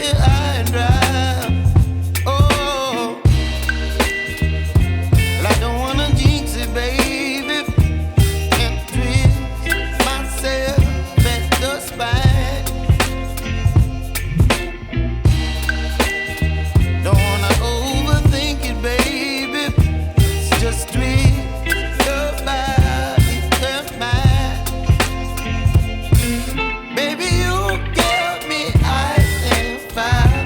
here high and dry. Oh, well, I don't wanna jinx it, baby, and twist myself at the spine. Don't wanna overthink it, baby. It's just twist your body and mine. Baby, you give me ice and fire.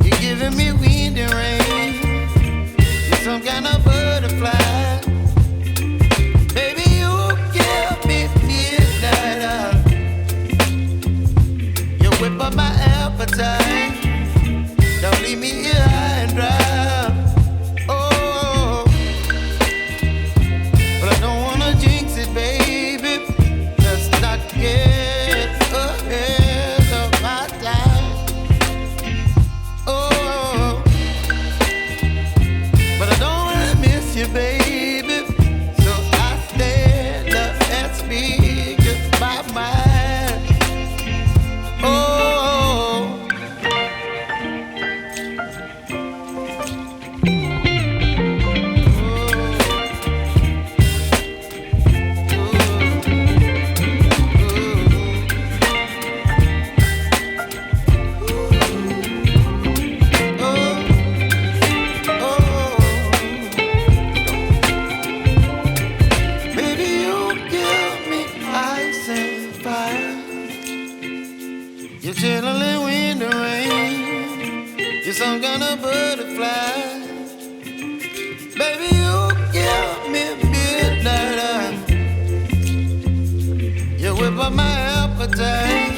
You're giving me wind and rain. You're some kind of butterfly. Baby, you give me midnight. You whip up my appetite. Don't leave me here high and dry. Oh, but I don't wanna jinx it, baby. Let's not get ahead of my time. Oh, but I don't wanna miss you, baby. So I stand up and speak my mind. Oh. Baby, you give me ice and fire. You're chilling wind and rain. You're some kind of butterfly. Baby, you give me midnight. You whip up my appetite.